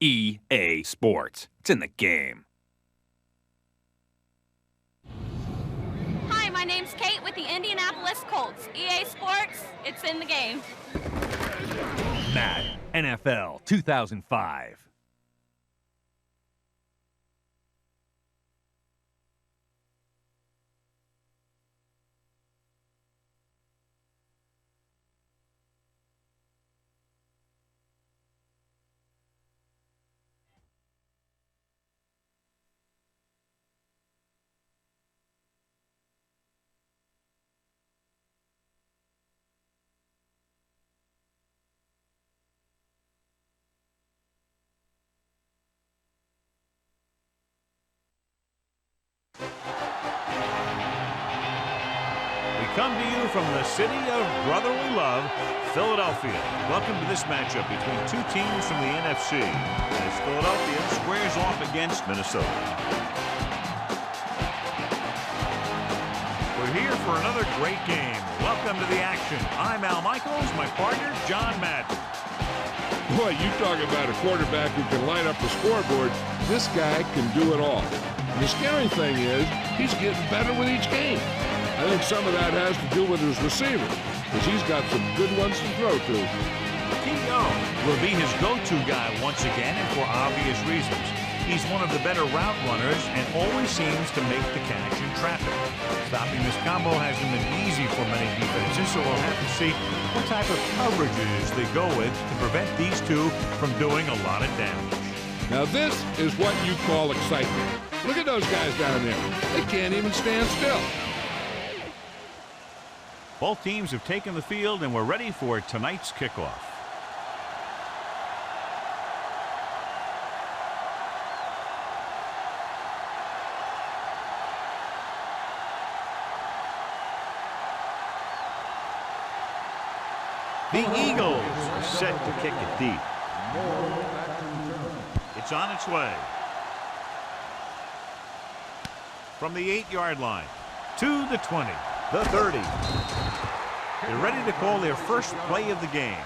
EA Sports. It's in the game. Hi, my name's Kate with the Indianapolis Colts. EA Sports, it's in the game. Madden NFL 2005. Come to you from the city of brotherly love, Philadelphia. Welcome to this matchup between two teams from the NFC, as Philadelphia squares off against Minnesota. We're here for another great game. Welcome to the action. I'm Al Michaels, my partner, John Madden. Boy, you talk about a quarterback who can light up the scoreboard. This guy can do it all. And the scary thing is, he's getting better with each game. I think some of that has to do with his receiver, because he's got some good ones to throw to. T.O. will be his go-to guy once again, and for obvious reasons. He's one of the better route runners and always seems to make the catch in traffic. Stopping this combo hasn't been easy for many defenses, so we'll have to see what type of coverages they go with to prevent these two from doing a lot of damage. Now this is what you call excitement. Look at those guys down there. They can't even stand still. Both teams have taken the field, and we're ready for tonight's kickoff. The Eagles are set to kick it deep. It's on its way. From the 8-yard line to the 20. The 30. They're ready to call their first play of the game.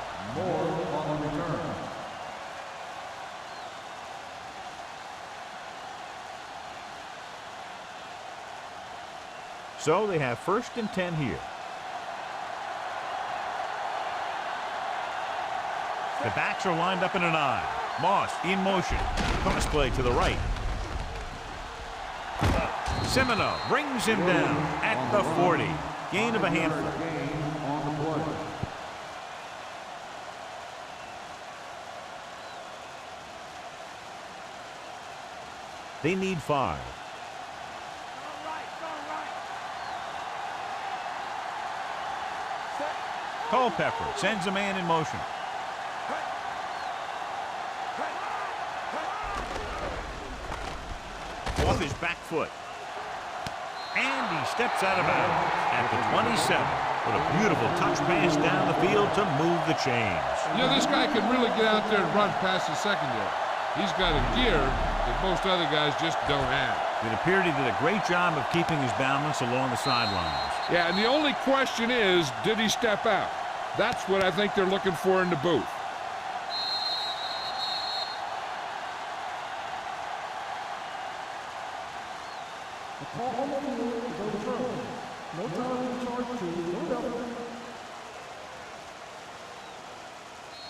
So they have 1st and 10 here. The backs are lined up in an I. Moss in motion. Cross play to the right. Semino brings him down at the 40. Gain of a handful. They need 5. Culpepper sends a man in motion. Off his back foot. And he steps out of bounds at the 27. What a beautiful touch pass down the field to move the chains. You know, this guy can really get out there and run past the secondary. He's got a gear that most other guys just don't have. It appeared he did a great job of keeping his balance along the sidelines. Yeah, and the only question is, did he step out? That's what I think they're looking for in the booth.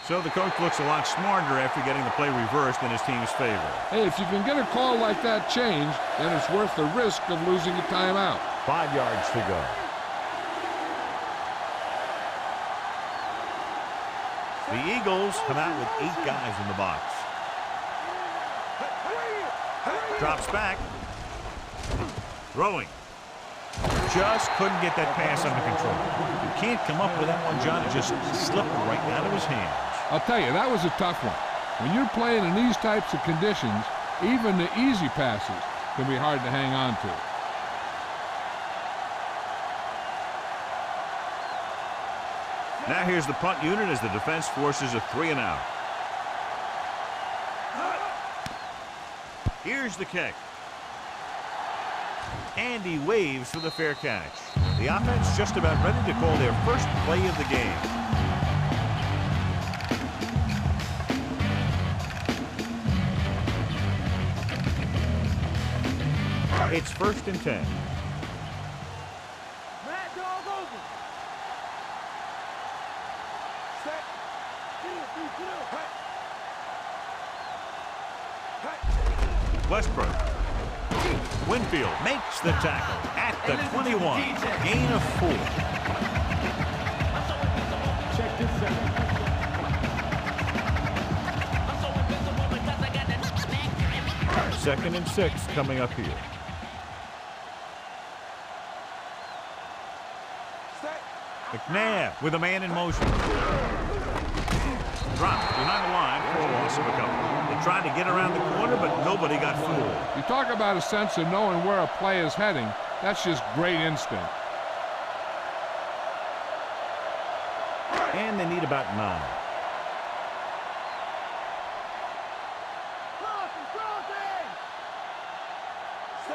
So the coach looks a lot smarter after getting the play reversed in his team's favor. Hey, if you can get a call like that changed, then it's worth the risk of losing a timeout. 5 yards to go. The Eagles come out with 8 guys in the box. Drops back. Throwing. Just couldn't get that pass under control. You can't come up with that one, John. It just slipped right out of his hands. I'll tell you, that was a tough one. When you're playing in these types of conditions, even the easy passes can be hard to hang on to. Now here's the punt unit as the defense forces a 3-and-out. Here's the kick. And he waves for the fair catch. The offense just about ready to call their first play of the game. It's 1st and 10. Westbrook. Winfield makes the tackle at the 21. Gain of 4. Check this out. 2nd and 6 coming up here. McNabb with a man in motion. Dropped behind the line for a loss of a couple. They tried to get around the corner, but nobody got fooled. You talk about a sense of knowing where a play is heading. That's just great instinct. And they need about 9.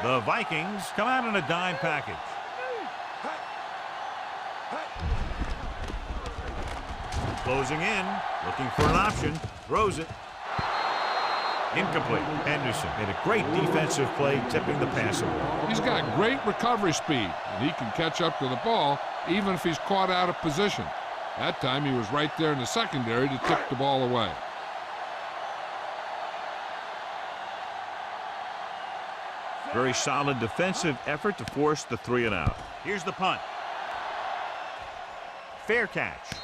The Vikings come out in a dime package. Closing in, looking for an option, throws it. Incomplete. Henderson made a great defensive play, tipping the pass away. He's got great recovery speed, and he can catch up to the ball even if he's caught out of position. That time he was right there in the secondary to tip the ball away. Very solid defensive effort to force the 3 and out. Here's the punt. Fair catch.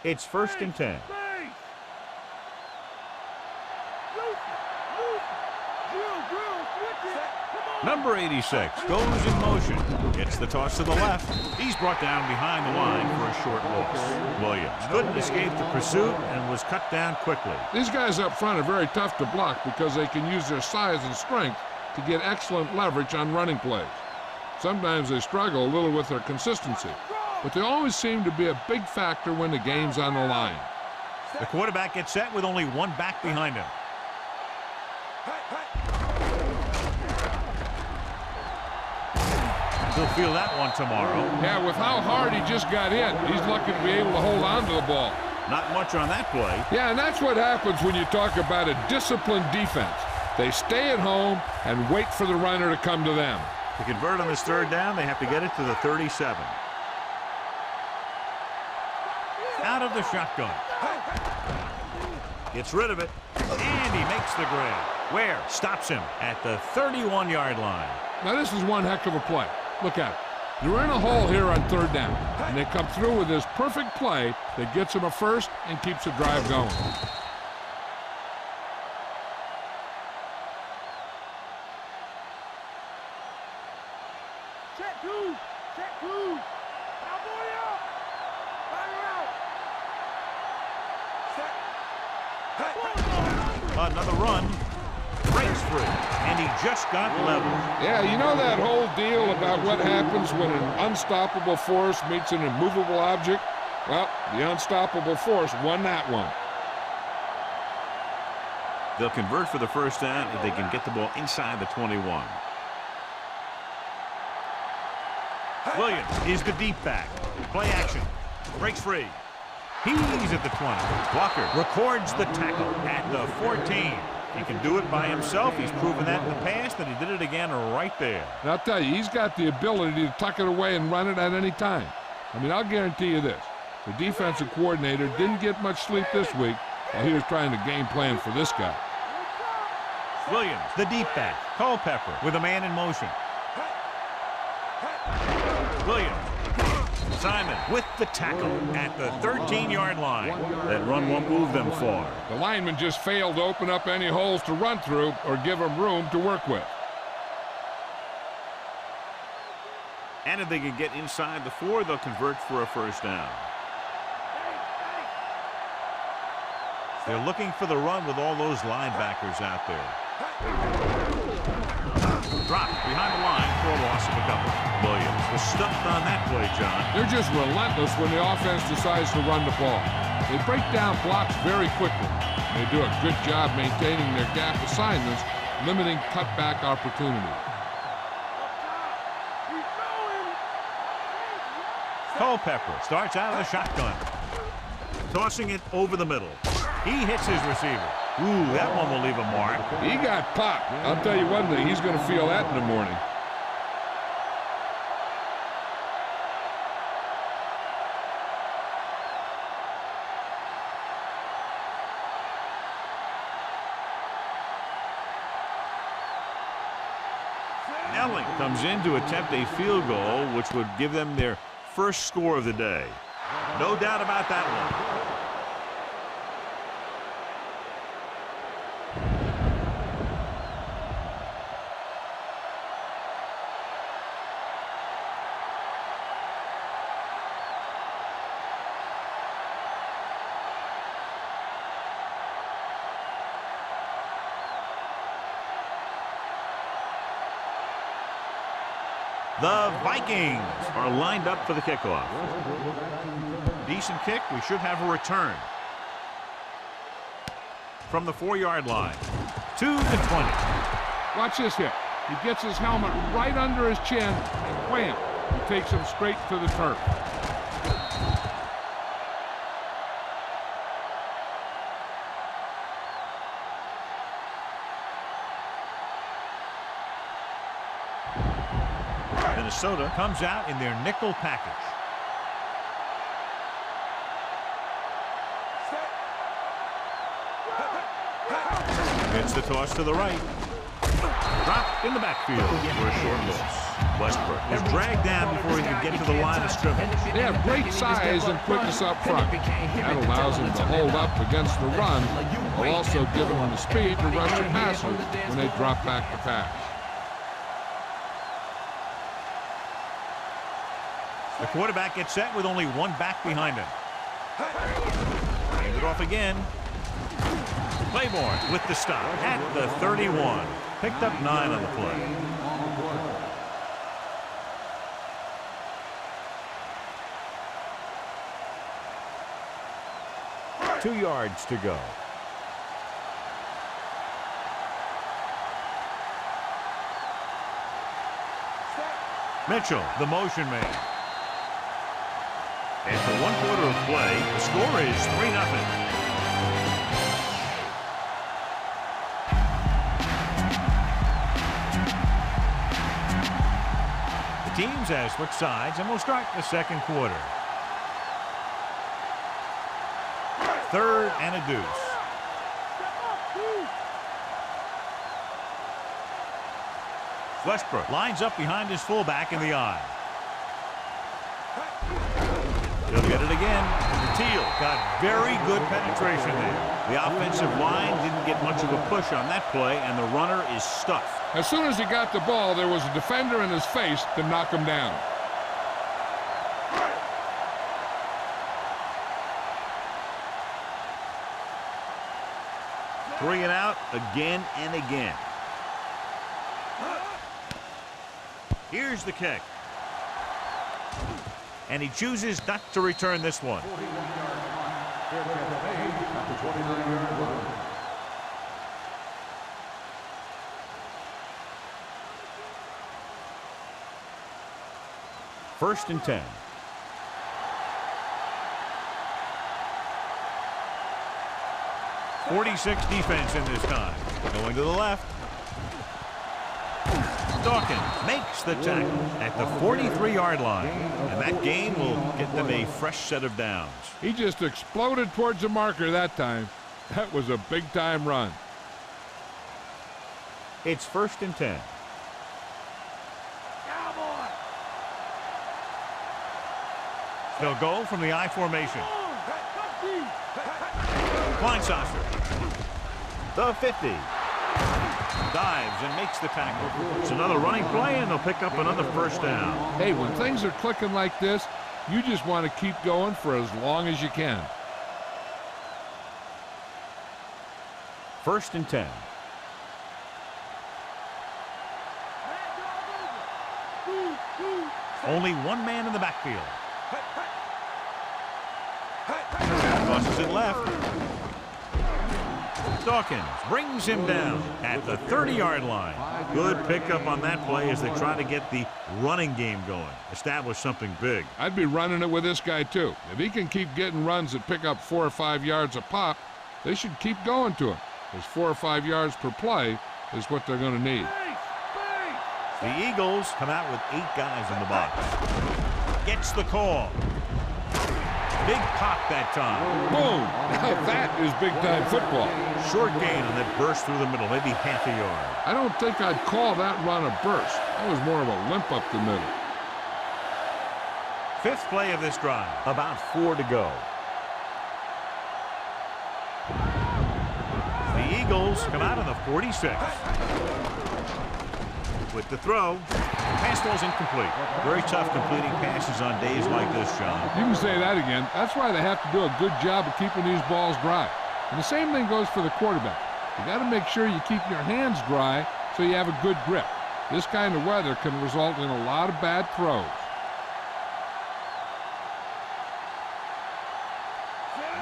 It's 1st and 10. Number 86 goes in motion. Gets the toss to the left. He's brought down behind the line for a short loss. Williams couldn't escape the pursuit and was cut down quickly. These guys up front are very tough to block because they can use their size and strength to get excellent leverage on running plays. Sometimes they struggle a little with their consistency, but they always seem to be a big factor when the game's on the line. The quarterback gets set with only one back behind him. He'll feel that one tomorrow. Yeah, with how hard he just got hit, he's lucky to be able to hold on to the ball. Not much on that play. Yeah, and that's what happens when you talk about a disciplined defense. They stay at home and wait for the runner to come to them. To convert on this 3rd down, they have to get it to the 37. Out of the shotgun. Gets rid of it, and he makes the grab. Ware stops him at the 31-yard line. Now, this is one heck of a play. Look at it. They're in a hole here on 3rd down, and they come through with this perfect play that gets them a first and keeps the drive going. Check 2. Check 2. Cowboy out. Fire out. Another run. Breaks free, and he just got level. Yeah, you know that whole deal about what happens when an unstoppable force meets an immovable object? Well, the unstoppable force won that one. They'll convert for the 1st down if they can get the ball inside the 21. Williams is the deep back. Play action. Breaks free. He's at the 20. Walker records the tackle at the 14. He can do it by himself. He's proven that in the past, and he did it again right there. And I'll tell you, he's got the ability to tuck it away and run it at any time. I mean, I'll guarantee you this. The defensive coordinator didn't get much sleep this week while he was trying to game plan for this guy. Williams, the deep back. Culpepper with a man in motion. Williams. Simon with the tackle at the 13-yard line. That run won't move them far. The lineman just failed to open up any holes to run through or give him room to work with. And if they can get inside the 4, they'll convert for a 1st down. They're looking for the run with all those linebackers out there. Dropped behind the line for a loss of a couple. Williams was stuffed on that play, John. They're just relentless when the offense decides to run the ball. They break down blocks very quickly. They do a good job maintaining their gap assignments, limiting cutback opportunity. Culpepper starts out of the shotgun. Tossing it over the middle. He hits his receiver. Ooh, that one will leave a mark. He got popped. I'll tell you one thing, he's going to feel that in the morning. Elling comes in to attempt a field goal, which would give them their first score of the day. No doubt about that one. The Vikings are lined up for the kickoff. Decent kick. We should have a return. From the 4-yard line to the 20. Watch this hit. He gets his helmet right under his chin, and wham, he takes him straight to the turf. Minnesota comes out in their nickel package. It's the toss to the right. Dropped in the backfield for a short loss. Westbrook is dragged down before he can get to the line of scrimmage. They have great size and quickness up front. That allows them to hold up against the run, while also giving them the speed to rush the passer when they drop back to pass. The quarterback gets set with only one back behind him. Hand it off again. Claiborne with the stop at the 31. Picked up 9 on the play. Two yards to go. Mitchell, the motion man. After 1 quarter of play, the score is 3-0. The teams have switched sides and will start the second quarter. 3rd and a deuce. Westbrook lines up behind his fullback in the eye. He'll get it again. Teal got very good penetration there. The offensive line didn't get much of a push on that play, and the runner is stuffed. As soon as he got the ball, there was a defender in his face to knock him down. Three and out again and again. Here's the kick. And he chooses not to return this one. First and 10. .46 defense in this time. Going to the left. Dawkins makes the tackle at the 43-yard line. And that gain will get them a fresh set of downs. He just exploded towards the marker that time. That was a big-time run. It's first and 10. They'll go from the I formation. Kleinsasser. The 50. Dives and makes the tackle. It's another running play, and they'll pick up another first down. Hey, when things are clicking like this, you just want to keep going for as long as you can. First and 10. Only one man in the backfield. Tosses it left. Dawkins brings him down at the 30-yard line. Good pickup on that play as they try to get the running game going, establish something big. I'd be running it with this guy, too. If he can keep getting runs that pick up 4 or 5 yards a pop, they should keep going to him. Because 4 or 5 yards per play is what they're going to need. The Eagles come out with 8 guys in the box. Gets the call. Big pop that time. Boom! Now that is big-time football. Short gain on that burst through the middle, maybe half a yard. I don't think I'd call that run a burst. That was more of a limp up the middle. 5th play of this drive. About 4 to go. The Eagles come out on the 46. With the throw. Pass ball's incomplete. Very tough completing passes on days like this, John. You can say that again. That's why they have to do a good job of keeping these balls dry. And the same thing goes for the quarterback. You got to make sure you keep your hands dry so you have a good grip. This kind of weather can result in a lot of bad throws.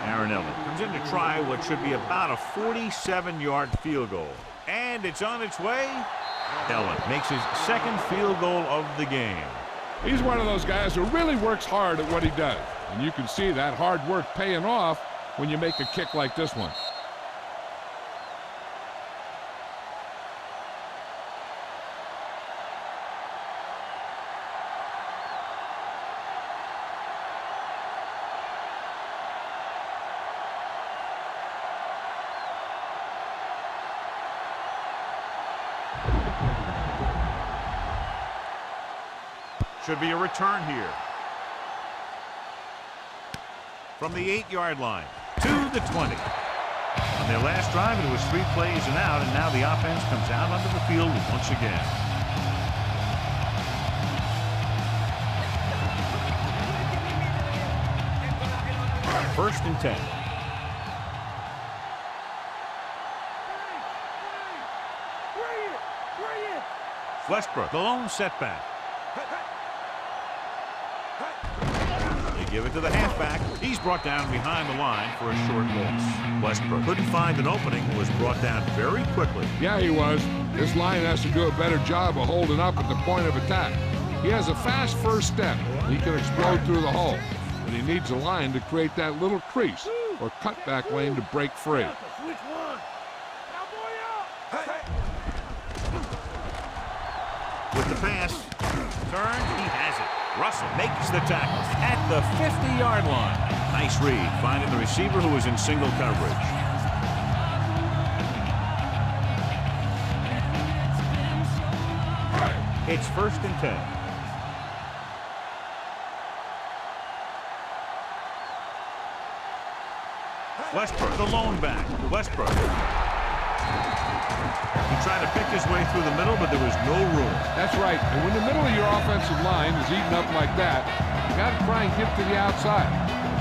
Aaron Ellen comes in to try what should be about a 47-yard field goal. And it's on its way. Ellen makes his 2nd field goal of the game. He's one of those guys who really works hard at what he does. And you can see that hard work paying off when you make a kick like this one. Should be a return here. From the 8-yard line to the 20. On their last drive, it was 3 plays and out, and now the offense comes out onto the field once again. First and 10. Westbrook, the lone setback. They give it to the halfback. He's brought down behind the line for a short loss. Westbrook couldn't find an opening, was brought down very quickly. Yeah, he was. This line has to do a better job of holding up at the point of attack. He has a fast first step. He can explode through the hole. But he needs a line to create that little crease or cutback lane to break free. With the pass, turn, he has it. Russell makes the tackle at the 50-yard line. Nice read, finding the receiver who was in single coverage. It's first and 10. Westbrook, the lone back. Westbrook. He tried to pick his way through the middle, but there was no room. That's right. And when the middle of your offensive line is eaten up like that, you got to try and get to the outside.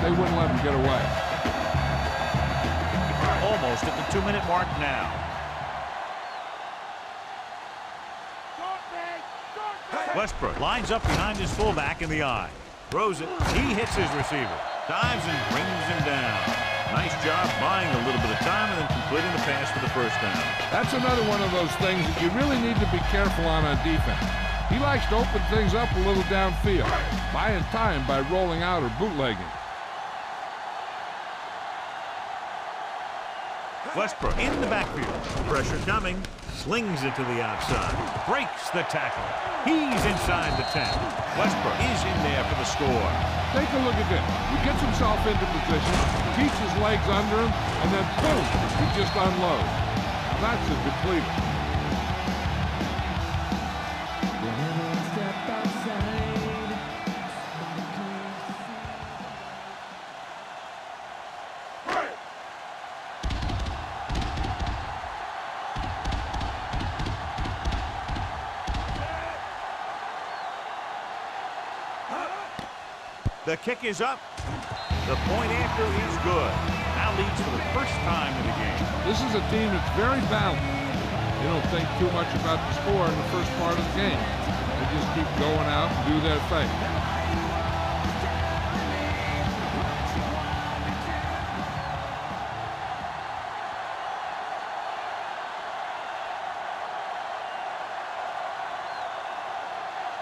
They wouldn't let him get away. Almost at the 2-minute mark now. Westbrook lines up behind his fullback in the eye. Throws it. He hits his receiver. Dives and brings him down. Nice job buying a little bit of time and then completing the pass for the first down. That's another one of those things that you really need to be careful on defense. He likes to open things up a little downfield, buying time by rolling out or bootlegging. Westbrook in the backfield. Pressure coming. Slings it to the outside. Breaks the tackle. He's inside the 10. Westbrook is in there for the score. Take a look at this. He gets himself into position, keeps his legs under him, and then boom, he just unloads. That's a depleter. The kick is up. The point after is good. Now leads for the first time in the game. This is a team that's very balanced. They don't think too much about the score in the first part of the game. They just keep going out and do their thing.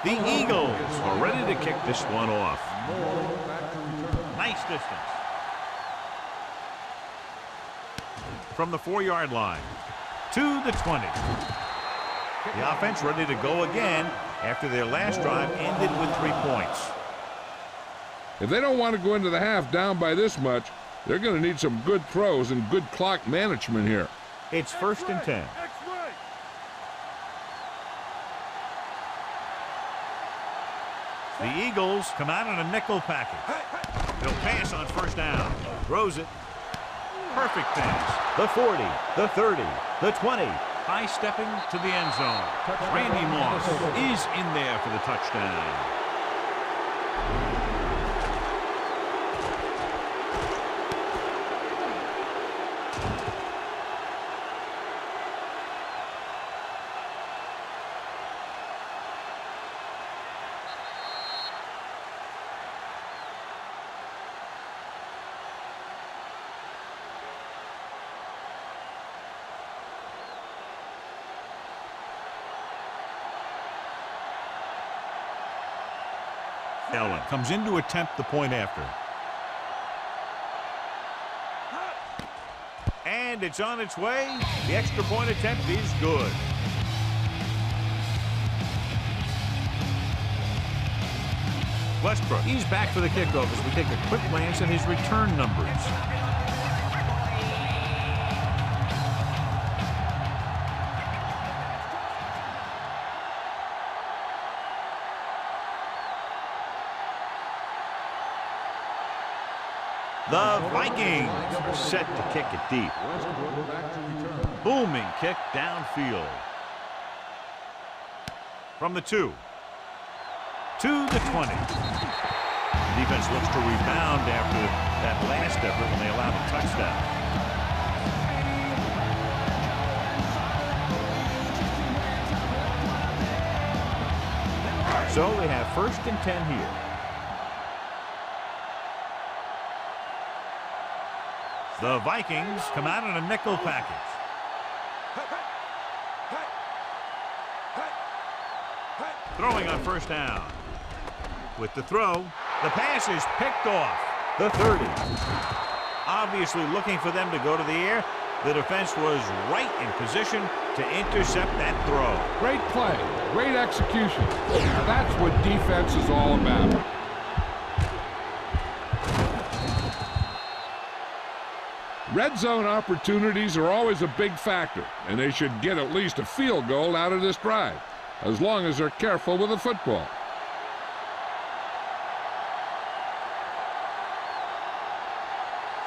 The Eagles are ready to kick this one off. Nice distance. From the 4-yard line to the 20. The offense ready to go again after their last drive ended with 3 points. If they don't want to go into the half down by this much, they're going to need some good throws and good clock management here. It's 1st and 10. The Eagles come out in a nickel package. They'll pass on 1st down. Throws it. Perfect pass. The 40, the 30, the 20. High stepping to the end zone. Randy Moss is in there for the touchdown. Allen comes in to attempt the point after. And it's on its way. The extra point attempt is good. Westbrook, he's back for the kickoff as we take a quick glance at his return numbers. The Vikings are set to kick it deep. Booming kick downfield. From the 2 to the 20. The defense looks to rebound after that last effort when they allowed a touchdown. So we have 1st and 10 here. The Vikings come out in a nickel package. Throwing on 1st down. With the throw, the pass is picked off. The 30. Obviously looking for them to go to the air. The defense was right in position to intercept that throw. Great play, great execution. Now that's what defense is all about. Red zone opportunities are always a big factor, and they should get at least a field goal out of this drive, as long as they're careful with the football.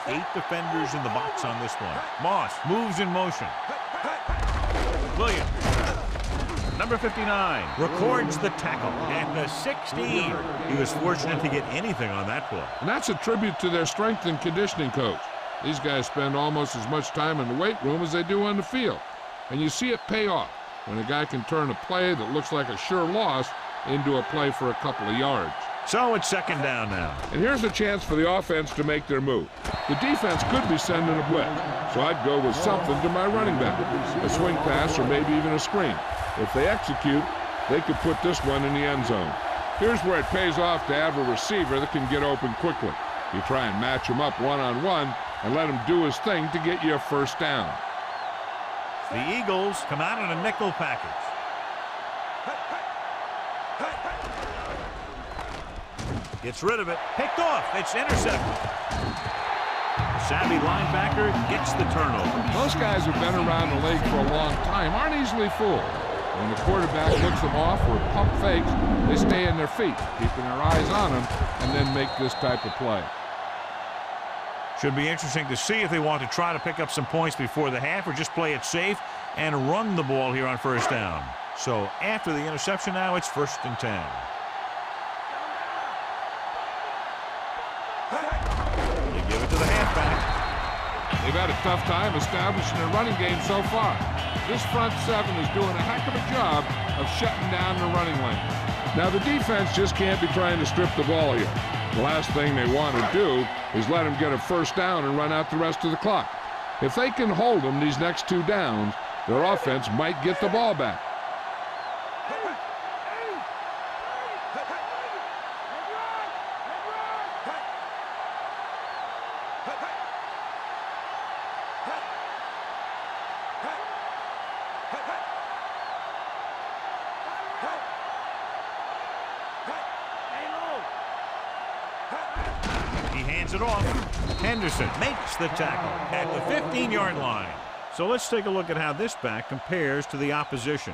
Eight defenders in the box on this one. Moss moves in motion. Williams, number 59, records the tackle at the 16. He was fortunate to get anything on that play. And that's a tribute to their strength and conditioning coach. These guys spend almost as much time in the weight room as they do on the field. And you see it pay off when a guy can turn a play that looks like a sure loss into a play for a couple of yards. So it's 2nd down now. And here's a chance for the offense to make their move. The defense could be sending a blitz, so I'd go with something to my running back, a swing pass or maybe even a screen. If they execute, they could put this one in the end zone. Here's where it pays off to have a receiver that can get open quickly. You try and match him up one-on-one and let him do his thing to get you a 1st down. The Eagles come out in a nickel package. Gets rid of it. Picked off. It's intercepted. The savvy linebacker gets the turnover. Those guys who've been around the league for a long time aren't easily fooled. When the quarterback looks them off or pump fakes, they stay in their feet, keeping their eyes on them, and then make this type of play. Should be interesting to see if they want to try to pick up some points before the half or just play it safe and run the ball here on 1st down. So after the interception now, it's 1st and 10. They give it to the halfback. They've had a tough time establishing their running game so far. This front 7 is doing a heck of a job of shutting down the running lane. Now the defense just can't be trying to strip the ball here. The last thing they want to do is let them get a 1st down and run out the rest of the clock. If they can hold them these next 2 downs, their offense might get the ball back. hands it off. Henderson makes the tackle at the 15-yard line. So let's take a look at how this back compares to the opposition.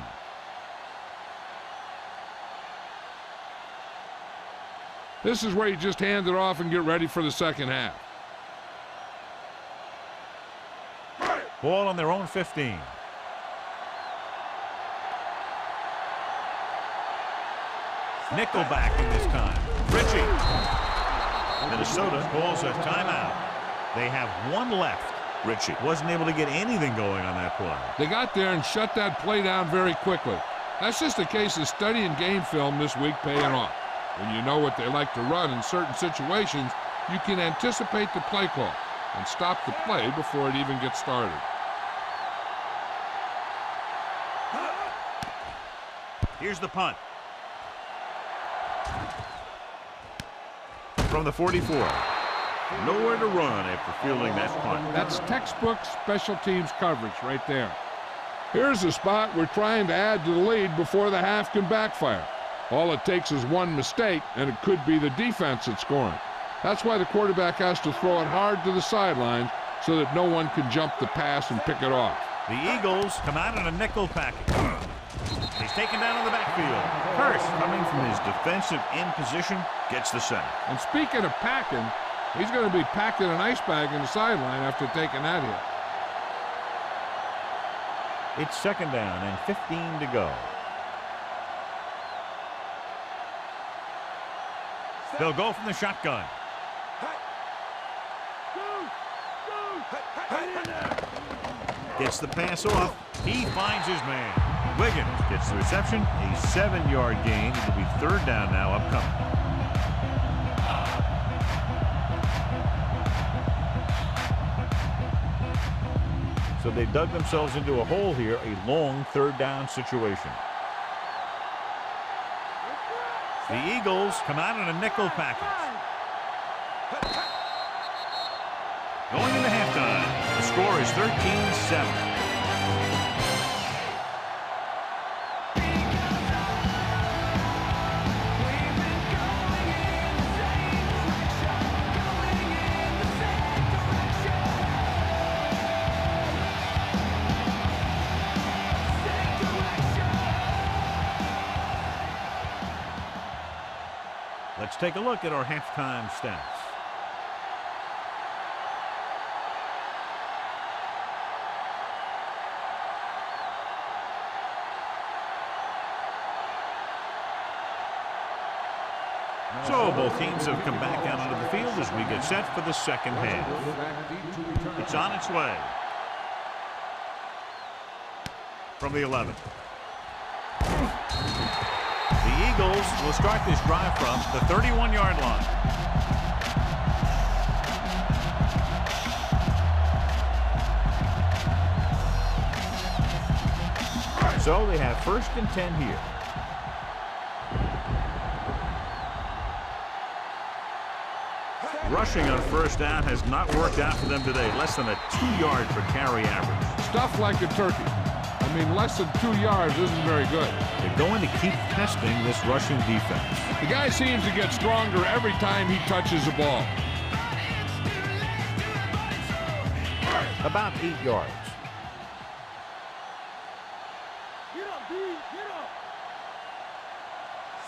This is where you just hand it off and get ready for the second half. Ball on their own 15. Nickel backing this time. Ritchie. Minnesota calls a timeout. They have one left. Ritchie wasn't able to get anything going on that play. They got there and shut that play down very quickly. That's just a case of studying game film this week paying off. When you know what they like to run in certain situations, you can anticipate the play call and stop the play before it even gets started. Here's the punt. From the 44. Nowhere to run after fielding that punt. That's textbook special teams coverage right there. Here's a spot we're trying to add to the lead before the half can backfire. All it takes is one mistake, and it could be the defense that's scoring. That's why the quarterback has to throw it hard to the sidelines so that no one can jump the pass and pick it off. The Eagles come out in a nickel package. He's taken down in the backfield. Hurst, coming from his defensive end position, gets the sack. And speaking of packing, he's going to be packing an ice bag in the sideline after taking that hit. It's second down and 15 to go. They'll go from the shotgun. Gets the pass off. He finds his man. Wiggins gets the reception. A 7-yard gain. It'll be third down now upcoming. So they dug themselves into a hole here. A long third down situation. The Eagles come out in a nickel package. Going into halftime, the score is 13-7. Let's take a look at our halftime stats. So both teams have come back out onto the field as we get set for the second half. It's on its way. From the 11. The Eagles will start this drive from the 31-yard line. So they have first and 10 here. Rushing on first down has not worked out for them today. Less than a 2-yard per carry average. Stuffed like a turkey. I mean, less than 2 yards isn't very good. They're going to keep testing this rushing defense. The guy seems to get stronger every time he touches the ball. About 8 yards.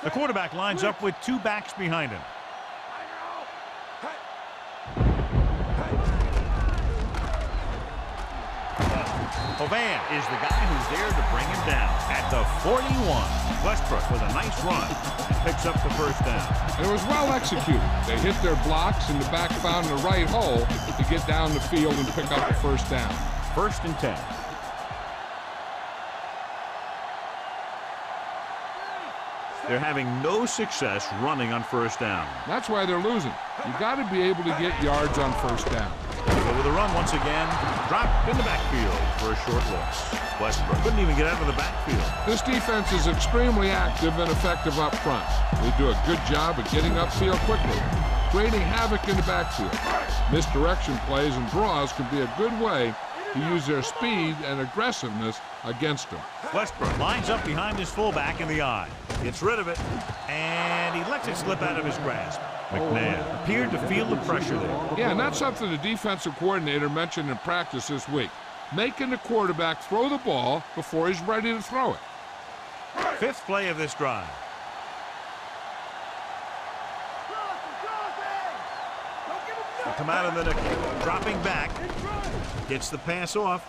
The quarterback lines up with 2 backs behind him. Hovan is the guy who's there to bring him down at the 41. Westbrook with a nice run and picks up the first down. It was well executed. They hit their blocks and the back found the right hole to get down the field and pick up the first down. First and 10. They're having no success running on first down. That's why they're losing. You got to be able to get yards on first down. Go with a run once again. Dropped in the backfield for a short loss. Westbrook couldn't even get out of the backfield. This defense is extremely active and effective up front. They do a good job of getting upfield quickly, creating havoc in the backfield. Misdirection plays and draws can be a good way to use their speed and aggressiveness against them. Westbrook lines up behind his fullback in the eye. Gets rid of it, and he lets it slip out of his grasp. McNabb appeared to feel the pressure there. Yeah, and that's something the defensive coordinator mentioned in practice this week. Making the quarterback throw the ball before he's ready to throw it. Fifth play of this drive. They come out of the nickel, dropping back, gets the pass off,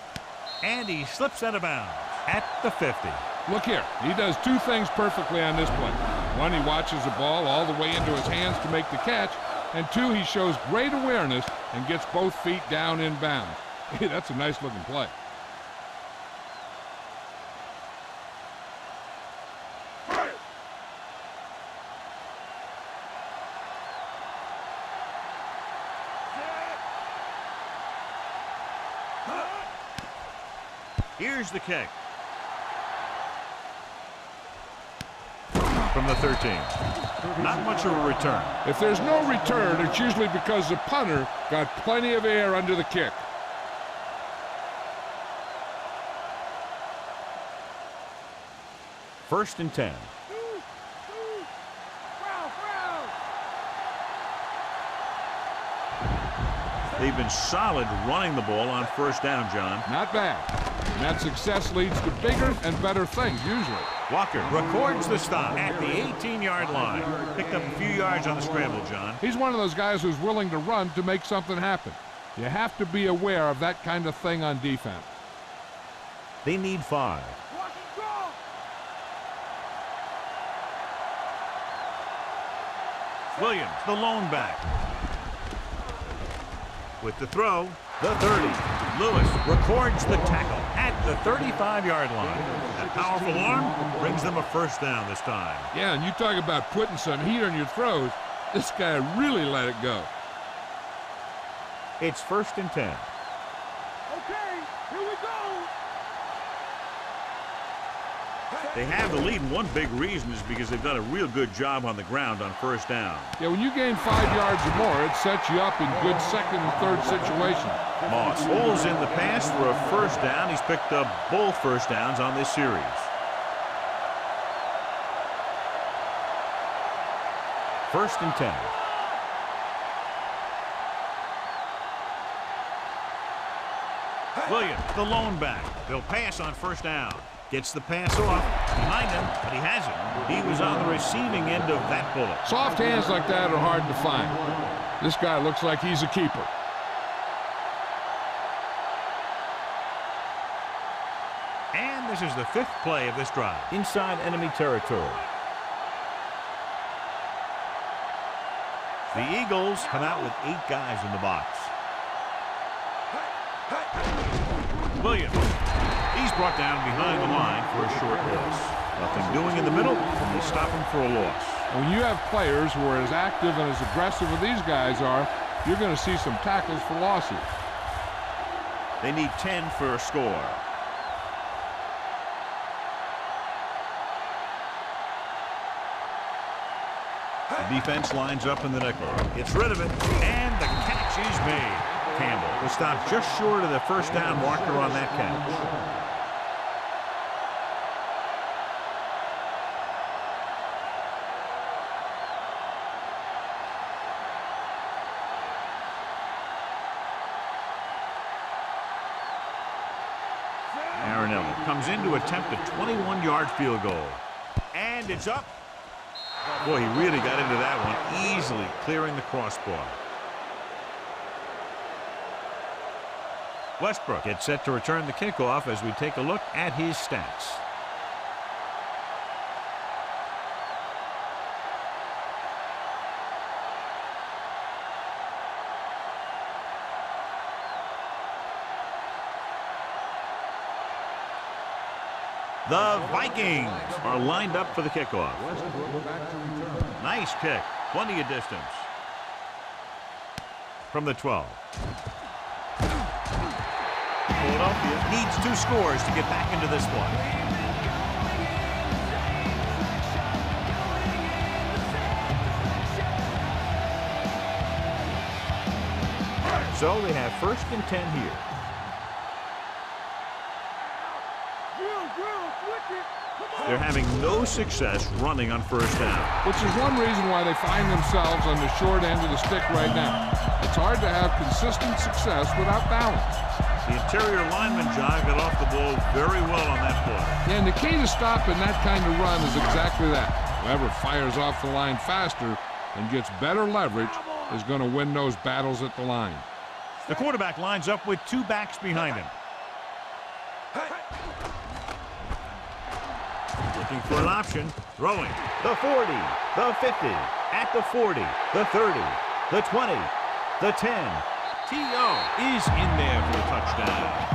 and he slips out of bounds at the 50. Look here, he does two things perfectly on this play. One, he watches the ball all the way into his hands to make the catch, and two, he shows great awareness and gets both feet down in bounds. Hey, that's a nice looking play. Here's the kick. From the 13. Not much of a return. If there's no return, it's usually because the punter got plenty of air under the kick. First and 10. They've been solid running the ball on first down, John. Not bad. And that success leads to bigger and better things, usually. Walker records the stop at the 18-yard line. Picked up a few yards on the scramble, John. He's one of those guys who's willing to run to make something happen. You have to be aware of that kind of thing on defense. They need 5. Williams, the lone back. With the throw, the 30. Lewis records the tackle at the 35-yard line. That powerful arm brings them a first down this time. Yeah, and you talk about putting some heat on your throws. This guy really let it go. It's first and 10. Okay, here we go. They have the lead, and one big reason is because they've done a real good job on the ground on first down. Yeah, when you gain 5 yards or more, it sets you up in good second and third situations. Moss holds in the pass for a first down. He's picked up both first downs on this series. First and 10. Williams, the lone back. They'll pass on first down. Gets the pass off behind him, but he hasn't. He was on the receiving end of that bullet. Soft hands like that are hard to find. This guy looks like he's a keeper. And this is the 5th play of this drive. Inside enemy territory. The Eagles come out with 8 guys in the box. Williams. He's brought down behind the line for a short loss. Nothing doing in the middle, and they stop him for a loss. When you have players who are as active and as aggressive as these guys are, you're going to see some tackles for losses. They need 10 for a score. The defense lines up in the nickel. Gets rid of it, and the catch is made. Campbell will stop just short of the first down marker on that catch. Marinelli comes in to attempt a 21-yard field goal. And it's up. Boy, he really got into that one, easily clearing the crossbar. Westbrook gets set to return the kickoff as we take a look at his stats. The Vikings are lined up for the kickoff. Nice kick, plenty of distance. From the 12. Philadelphia needs 2 scores to get back into this one. So they have first and 10 here. They're having no success running on first down. Which is one reason why they find themselves on the short end of the stick right now. It's hard to have consistent success without balance. The interior lineman, John, got off the ball very well on that play. And the key to stopping that kind of run is exactly that. Whoever fires off the line faster and gets better leverage is going to win those battles at the line. The quarterback lines up with two backs behind him. Looking for an option. Throwing. The 40, the 50, at the 40, the 30, the 20, the 10. T.O. is in there for the touchdown.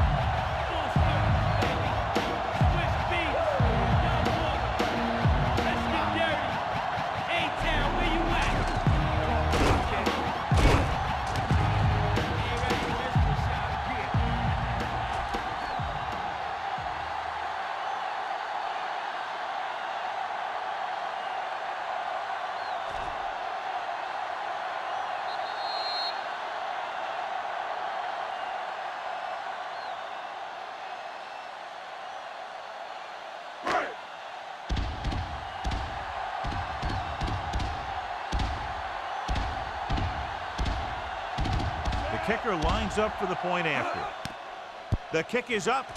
Kicker lines up for the point after. The kick is up.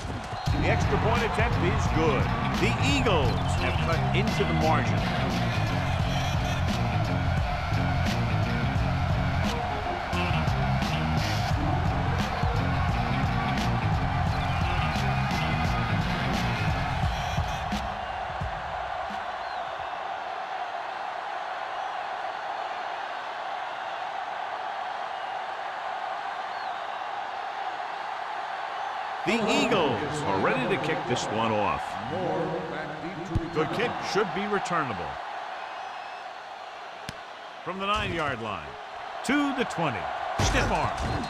The extra point attempt is good. The Eagles have cut into the margin. The Eagles are ready to kick this one off. Good kick, should be returnable. From the 9-yard line to the 20. Stiff arm.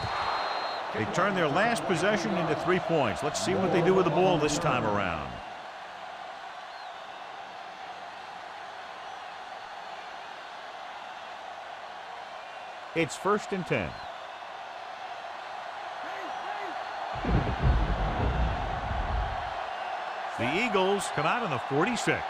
They turn their last possession into 3 points. Let's see what they do with the ball this time around. It's 1st and 10. The Eagles come out on the 46.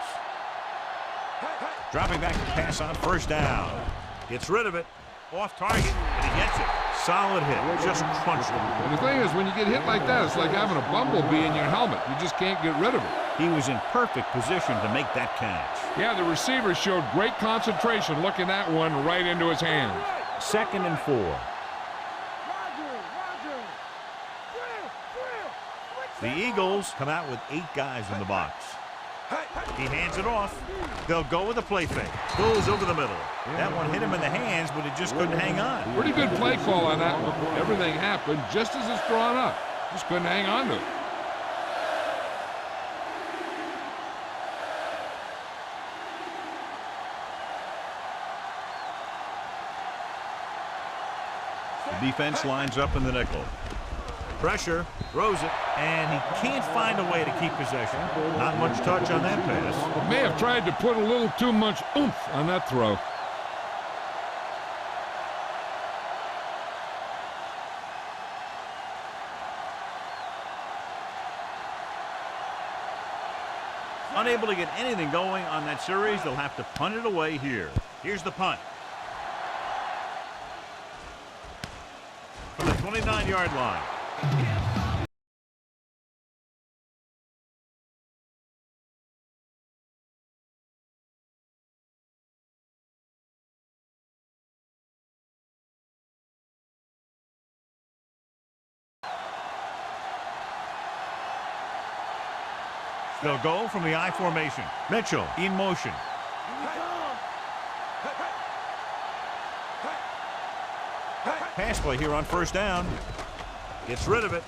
Dropping back to pass on 1st down. Gets rid of it. Off target, and he gets it. Solid hit. Just crunched him. And the thing is, when you get hit like that, it's like having a bumblebee in your helmet. You just can't get rid of it. He was in perfect position to make that catch. Yeah, the receiver showed great concentration looking that one right into his hands. 2nd and 4. The Eagles come out with 8 guys in the box. He hands it off. They'll go with a play fake. Goes over the middle. That one hit him in the hands, but it just couldn't hang on. Pretty good play call on that one. Everything happened just as it's drawn up. Just couldn't hang on to it. The defense lines up in the nickel. Pressure, throws it, and he can't find a way to keep possession. Not much touch on that pass. May have tried to put a little too much oomph on that throw. Unable to get anything going on that series, they'll have to punt it away here. Here's the punt. From the 29-yard line. They'll go from the I formation. Mitchell in motion. Pass play here on 1st down. Gets rid of it.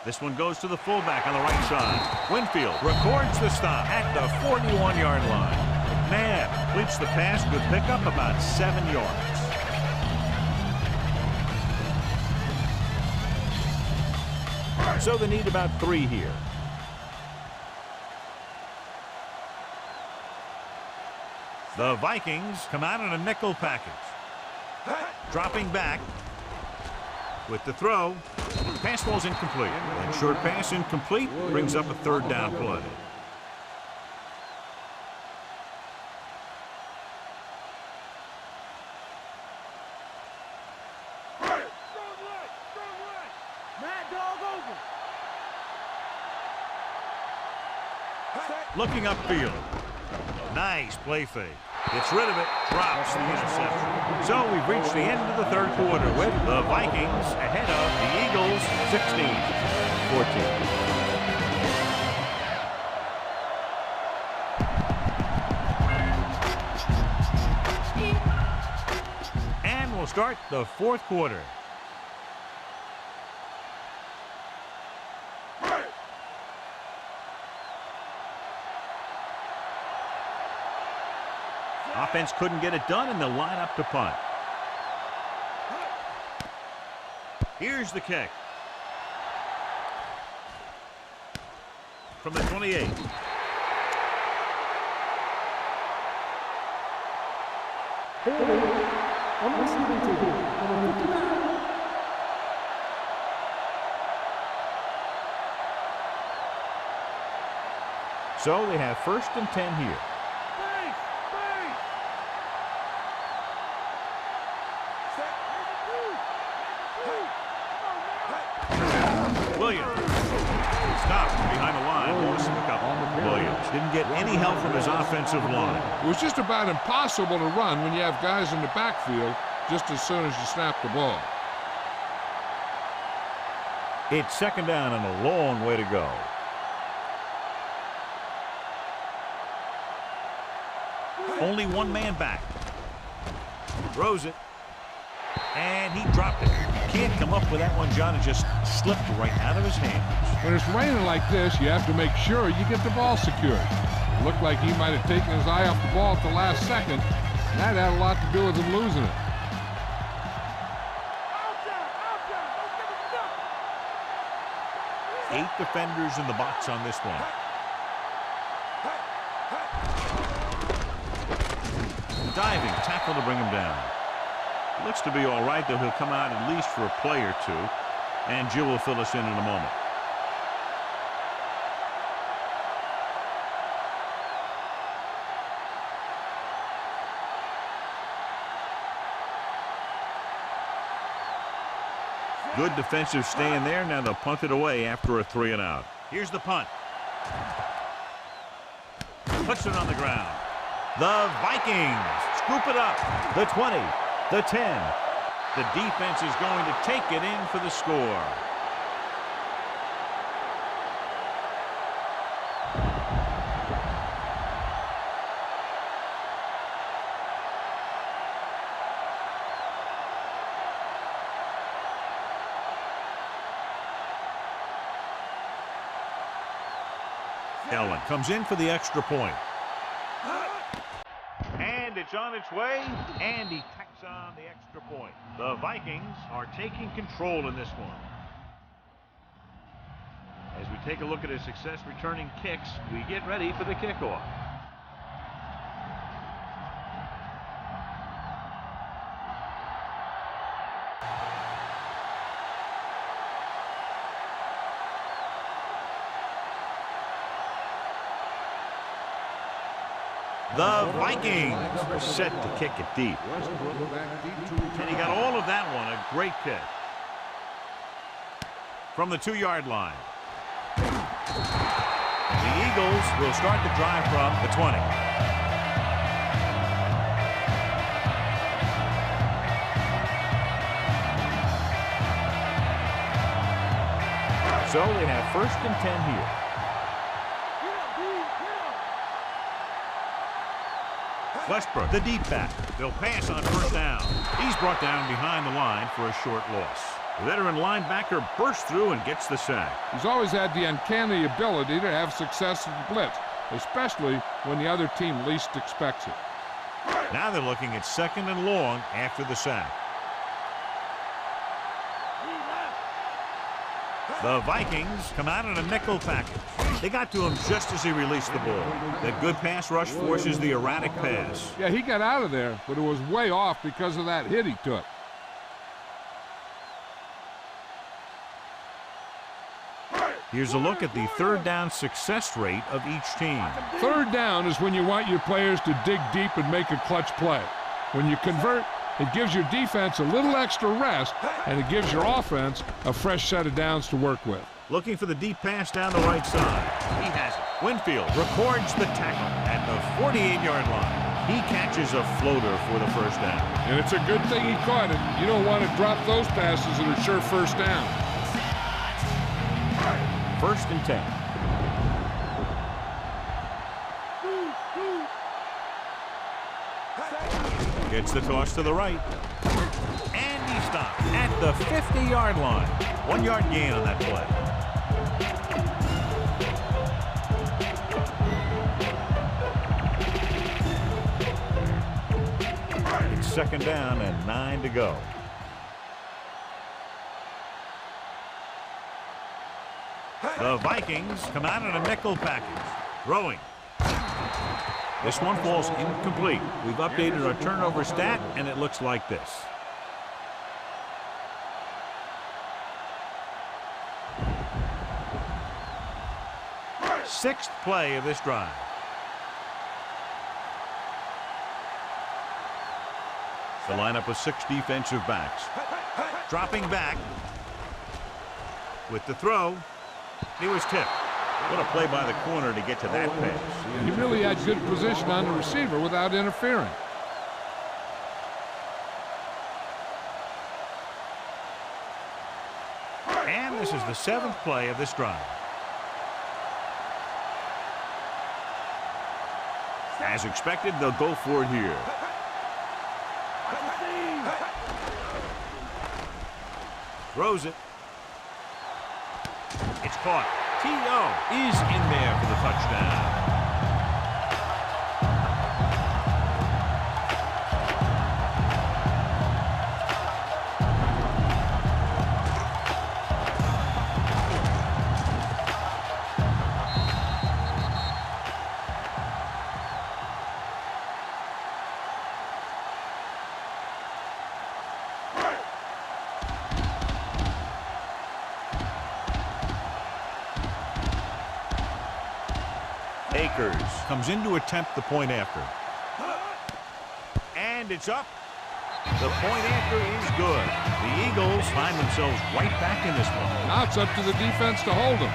This one goes to the fullback on the right side. Winfield records the stop at the 41-yard line. McNabb completes the pass. Good pickup, about 7 yards. So they need about 3 here. The Vikings come out in a nickel package. Dropping back with the throw. Pass ball's incomplete. And short pass incomplete brings up a 3rd down play. Looking upfield. Nice play fake. Gets rid of it, drops the interception. So we've reached the end of the third quarter with the Vikings ahead of the Eagles 16-14. And we'll start the fourth quarter. Offense couldn't get it done, and they'll line up to punt. Here's the kick. From the 28. So they have 1st and 10 here. Williams stopped behind the line. Lost him a couple. Williams didn't get any help from his offensive line. It was just about impossible to run when you have guys in the backfield just as soon as you snap the ball. It's 2nd down and a long way to go. Only one man back. Throws it. And he dropped it. Can't come up with that one, John. It just slipped right out of his hands. When it's raining like this, you have to make sure you get the ball secured. It looked like he might have taken his eye off the ball at the last second. And that had a lot to do with him losing it. Eight defenders in the box on this one. Diving tackle to bring him down. Looks to be all right, though he'll come out at least for a play or two. And Jill will fill us in a moment. Good defensive stand there. Now they'll punt it away after a 3 and out. Here's the punt. Puts it on the ground. The Vikings scoop it up. The 20, the 10. The defense is going to take it in for the score. Ellen comes in for the extra point. And it's on its way, and he tacks on the extra point. The Vikings are taking control in this one. As we take a look at his success returning kicks, we get ready for the kickoff. The Vikings are set to kick it deep. And he got all of that one. A great kick. From the 2-yard line. The Eagles will start the drive from the 20. So they have 1st and 10 here. Westbrook, the deep back. They'll pass on 1st down. He's brought down behind the line for a short loss. The veteran linebacker bursts through and gets the sack. He's always had the uncanny ability to have success in the blitz, especially when the other team least expects it. Now they're looking at 2nd and long after the sack. The Vikings come out in a nickel package. They got to him just as he released the ball. That good pass rush forces the erratic pass. Yeah, he got out of there, but it was way off because of that hit he took. Here's a look at the 3rd down success rate of each team. 3rd down is when you want your players to dig deep and make a clutch play. When you convert, it gives your defense a little extra rest, and it gives your offense a fresh set of downs to work with. Looking for the deep pass down the right side. He has it. Winfield records the tackle at the 48-yard line. He catches a floater for the first down. And it's a good thing he caught it. You don't want to drop those passes that are sure first down. 1st and 10. Gets the toss to the right. And he stopped at the 50-yard line. 1-yard gain on that play. It's 2nd down and 9 to go. The Vikings come out in a nickel package. Throwing. This one falls incomplete. We've updated our turnover stat, and it looks like this. Sixth play of this drive. The lineup of 6 defensive backs. Dropping back. With the throw. He was tipped. What a play by the corner to get to that pass. He really had good position on the receiver without interfering. And this is the 7th play of this drive. As expected, they'll go for it here. Throws it. It's caught. T.O. is in there for the touchdown. Comes in to attempt the point after. And it's up. The point after is good. The Eagles find themselves right back in this one. Now it's up to the defense to hold them.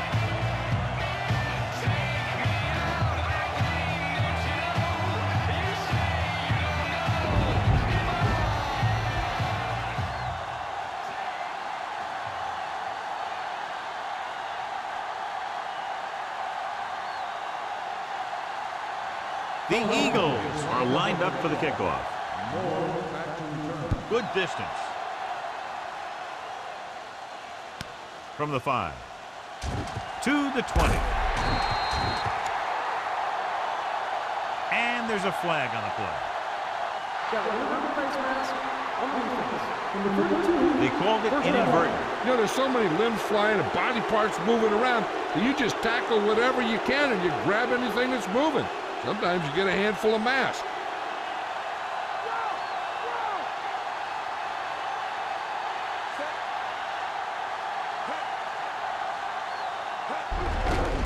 The Eagles are lined up for the kickoff. Good distance. From the 5. To the 20. And there's a flag on the play. They called it inadvertent. You know, there's so many limbs flying and body parts moving around that you just tackle whatever you can and you grab anything that's moving. Sometimes you get a handful of mass.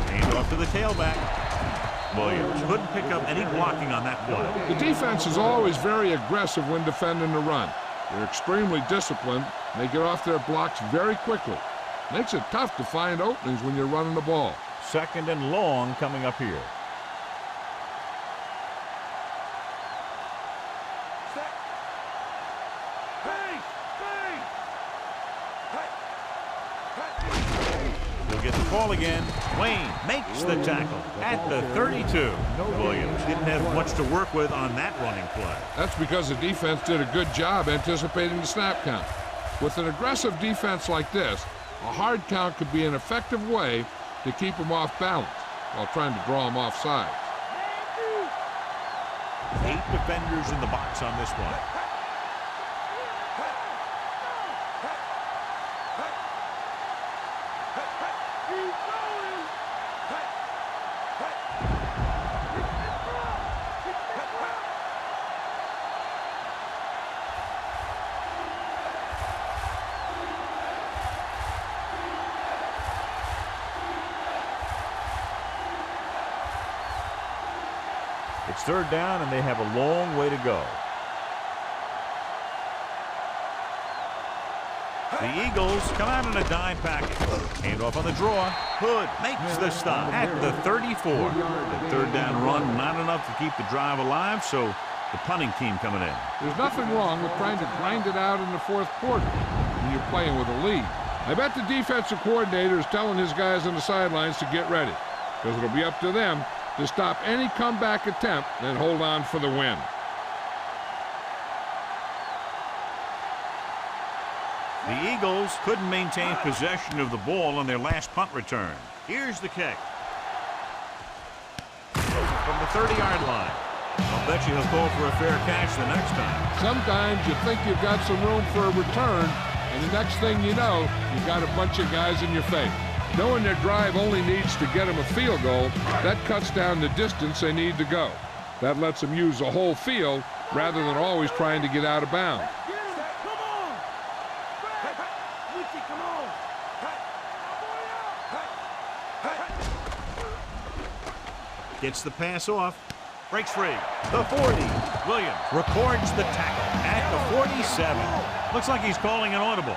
Hand off to the tailback. Williams couldn't pick up any blocking on that play. The defense is always very aggressive when defending the run. They're extremely disciplined, and they get off their blocks very quickly. Makes it tough to find openings when you're running the ball. 2nd and long coming up here. Ball again. Wayne makes the tackle at the 32. Williams didn't have much to work with on that running play. That's because the defense did a good job anticipating the snap count. With an aggressive defense like this, a hard count could be an effective way to keep them off balance while trying to draw them off sides. 8 defenders in the box on this one. It's 3rd down, and they have a long way to go. The Eagles come out in a dime package. Handoff on the draw. Hood makes the stop at the 34. The third down run, not enough to keep the drive alive, so the punting team coming in. There's nothing wrong with trying to grind it out in the fourth quarter when you're playing with a lead. I bet the defensive coordinator is telling his guys on the sidelines to get ready, because it'll be up to them to stop any comeback attempt and hold on for the win. The Eagles couldn't maintain possession of the ball on their last punt return. Here's the kick. From the 30-yard line. I'll bet you he'll call for a fair catch the next time. Sometimes you think you've got some room for a return, and the next thing you know, you've got a bunch of guys in your face. Knowing their drive only needs to get them a field goal, that cuts down the distance they need to go. That lets them use the whole field rather than always trying to get out of bounds. Gets the pass off. Breaks free. The 40. Williams records the tackle at the 47. Looks like he's calling an audible.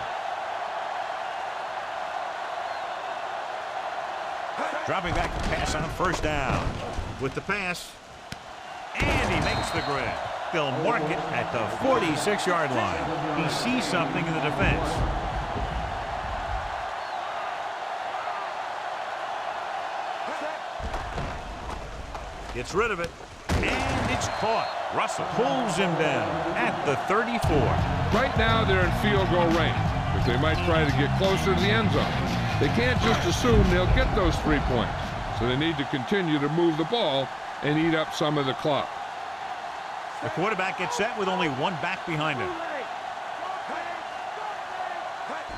Dropping back to pass on first down. With the pass. And he makes the grab. They'll mark it at the 46-yard line. He sees something in the defense. Gets rid of it. And it's caught. Russell pulls him down at the 34. Right now they're in field goal range, but they might try to get closer to the end zone. They can't just assume they'll get those 3 points, so they need to continue to move the ball and eat up some of the clock. The quarterback gets set with only one back behind him.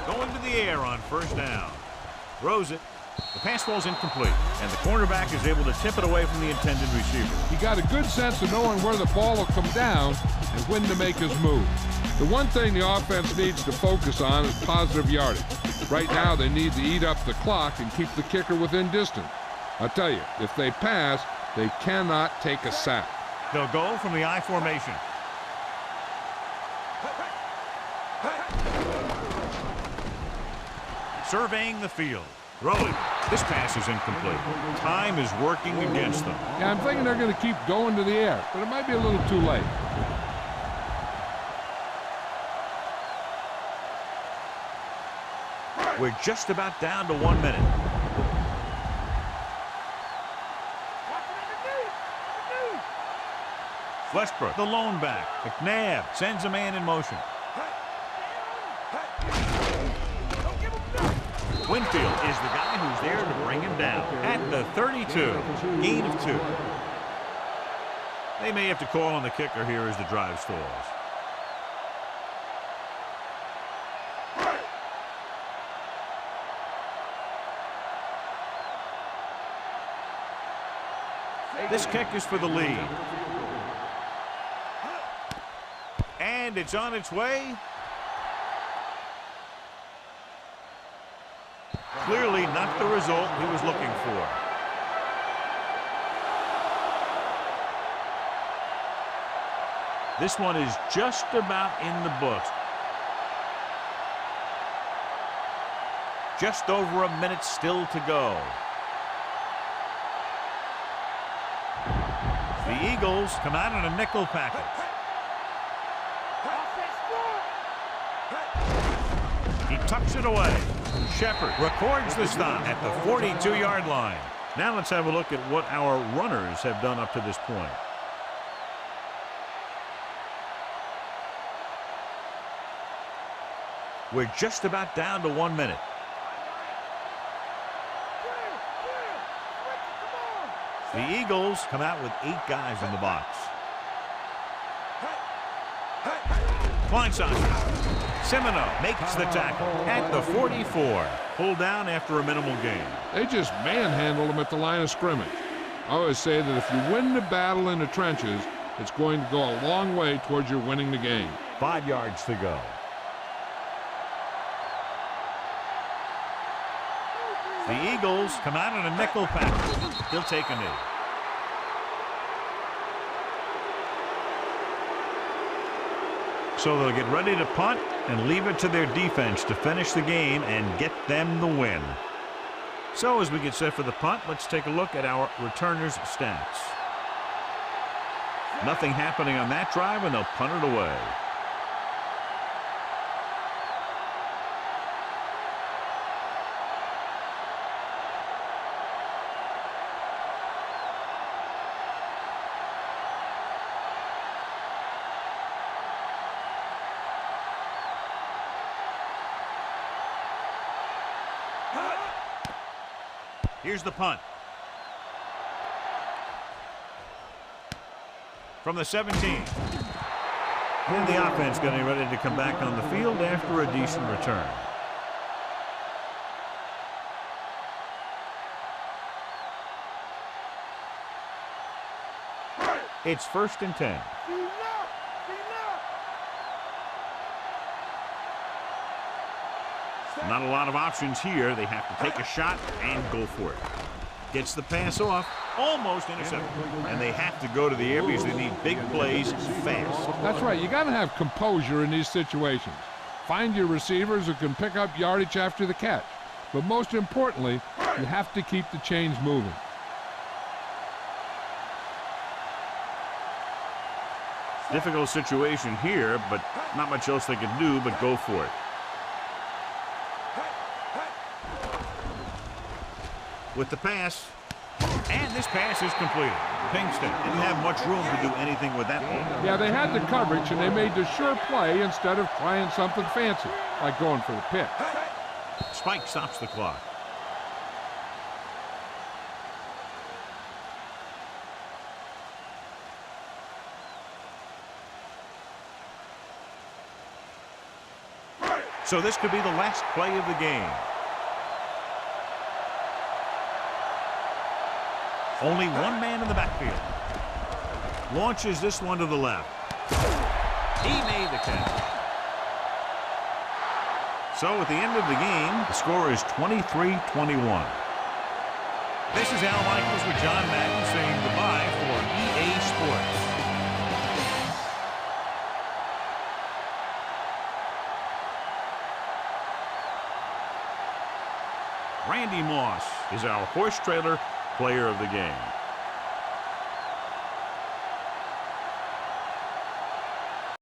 Going to the air on first down. Throws it. The pass falls incomplete, and the cornerback is able to tip it away from the intended receiver. He got a good sense of knowing where the ball will come down and when to make his move. The one thing the offense needs to focus on is positive yardage. Right now, they need to eat up the clock and keep the kicker within distance. I'll tell you, if they pass, they cannot take a sack. They'll go from the I formation. Surveying the field. Throwing. This pass is incomplete. Time is working against them. Yeah, I'm thinking they're going to keep going to the air, but it might be a little too late. We're just about down to 1 minute. Westbrook, the lone back. McNabb sends a man in motion. Winfield is the guy who's there to bring him down at the 32. Gain of 2. They may have to call on the kicker here as the drive stalls. This kick is for the lead. And it's on its way. Clearly not the result he was looking for. This one is just about in the books. Just over a minute still to go. The Eagles come out in a nickel package. He tucks it away. Shepard records the stop at the 42-yard line. Now let's have a look at what our runners have done up to this point. We're just about down to 1 minute. The Eagles come out with 8 guys in the box. Blindside. Semino makes the tackle at the 44. Pulled down after a minimal gain. They just manhandled him at the line of scrimmage. I always say that if you win the battle in the trenches, it's going to go a long way towards your winning the game. 5 yards to go. The Eagles come out in a nickel package. He'll take a knee. So they'll get ready to punt. and leave it to their defense to finish the game and get them the win. So as we get set for the punt, let's take a look at our returners' stats. Nothing happening on that drive, and they'll punt it away. Here's the punt. From the 17. And the offense getting ready to come back on the field after a decent return. It's 1st and 10. Not a lot of options here. They have to take a shot and go for it. Gets the pass off, almost intercepted. And they have to go to the air because they need big plays fast. That's right. You got to have composure in these situations. Find your receivers who can pick up yardage after the catch. But most importantly, you have to keep the chains moving. Difficult situation here, but not much else they can do but go for it. With the pass, and this pass is completed. Pinkston didn't have much room to do anything with that one. Yeah, they had the coverage, and they made the sure play instead of trying something fancy, like going for the pick. Spike stops the clock. So this could be the last play of the game. Only one man in the backfield. Launches this one to the left. He made the catch. So at the end of the game, the score is 23-21. This is Al Michaels with John Madden saying goodbye for EA Sports. Randy Moss is our horse trailer player of the game.